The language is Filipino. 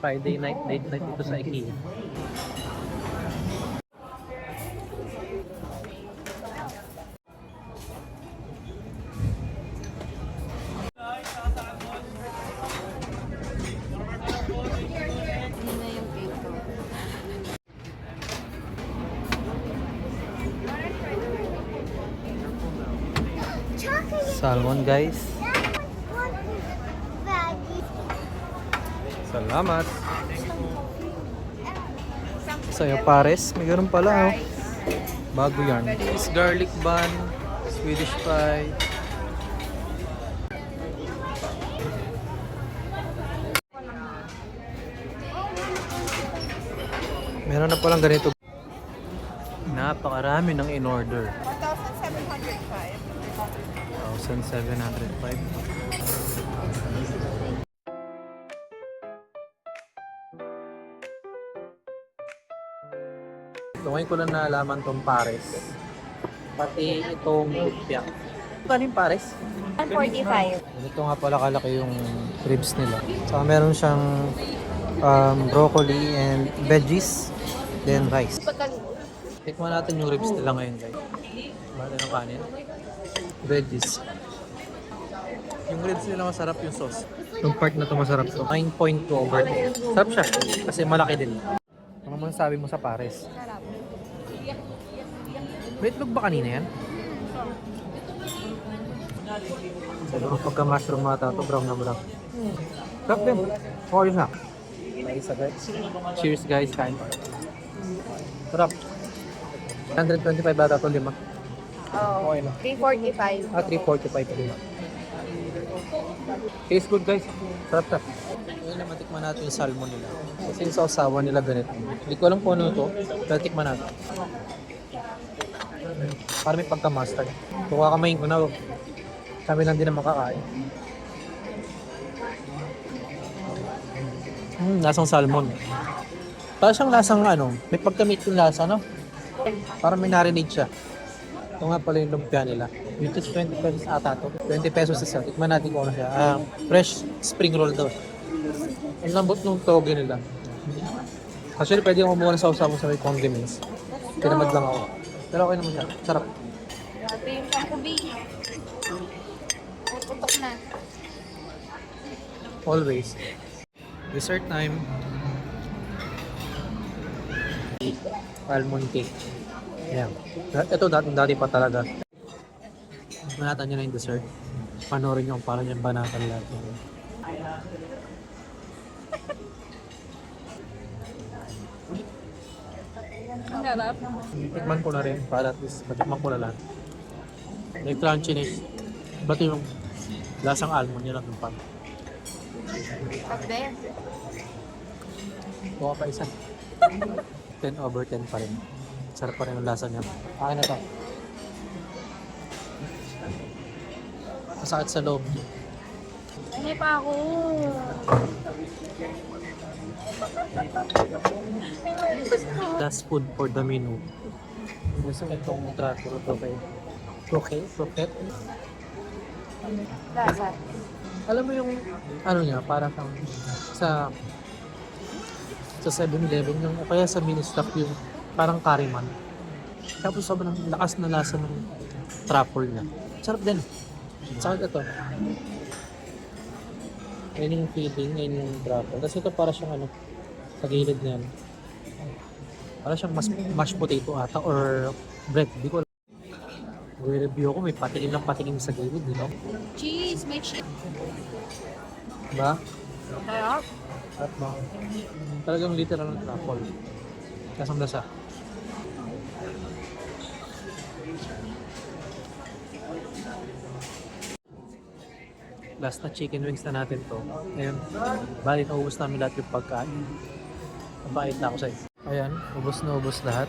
Friday night, date night dito sa IKEA. Hindi na yung cake ko. Salmon guys. Salamat. Sa'yo pares. May ganun pala oh. Bago yan. Is garlic bun, Swedish pie. Meron na palang ganito. Napakarami ng in-order. 1,705. 1,705. So, ngayon ko lang naalaman tong pares. Pati itong lumpia. Ano yung pares? 145. Ito nga pala kalaki yung ribs nila. Saka meron siyang broccoli and veggies. Then rice. Tikman natin yung ribs nila ngayon guys. Bata ng kanin. Veggies. Yung ribs nila masarap yung sauce. Yung part na to masarap to. 9.2 over 10. Sarap siya. Kasi malaki din. Ano masasabi mo sa pares? Sarap. May itlog ba kanina yan? Siguro pagka mushroom mata to, brown na brown. Sarap din. Okay na. Isa guys. Cheers guys, kain pa. Sarap. 125 bata to, 5. Oo. Okay na. 345. 345 pa din. Tastes good guys. Sarap sarap. Ngayon na matikman natin yung salmon nila. Kasi yung sausawan nila ganito. Hindi ko alam kung ano ito. Pero tikman natin. Para may pagka-mustard. Kung kakamayin ko na, kami lang din ang makakain. Lasang salmon. Para siyang lasang ano, may pagka-meat yung lasa, no? Para may narinade siya. Ito nga pala yung lumpia nila. Dito 20 pesos ata to. 20 pesos isa. Tikman natin kung ano siya. Fresh spring roll daw. Ang lambot ng toge nila. Actually, pwede akong kumuha ng sausaw sa may condiments. Tinamad lang ako. Pero okay naman siya. Sarap. Ito yung pangkubi. Putok na. Always. Dessert time. Almond cake. Ayan. Ito dati pa talaga. Banatan nyo na yung dessert. Panorin nyo kung paano nyo banatan lahat. Ang harap. Tikman ko na rin para at least matikman ko na lahat. May crunchiness. Ba't yung lasang almond nyo lang yung pan. Pagde. Kuha pa isa. 10 over 10 pa rin. Sarap pa rin ang lasa niya. Akin na to. Masakit sa loob. Hindi pa ako. Last food for the menu. Gusto ko itong trato to kay Croquette. Lasa. Alam mo yung ano niya, para kang sa 7-Eleven yung o kaya sa mini stock yung parang kariman. Tapos sobrang lakas na lasa ng truffle niya. Sarap din. Sarap ito. Ayun yung feeling, ayun yung truffle. Tapos ito para siyang ano, sa gilid na yan. Para siyang mashed potato ata or bread. Di ko alam. Review ko, may patikim ng patikim sa gilid, di ba? Cheese. May cheese. Diba? Sarap. At ba? Talagang literal ng truffle. Kasang lasa. Last na chicken wings na natin to. Ayun. Bali, naubos namin lahat yung pagkain. Mabait na ako sa'yo. Ayan, ubos na ubos lahat.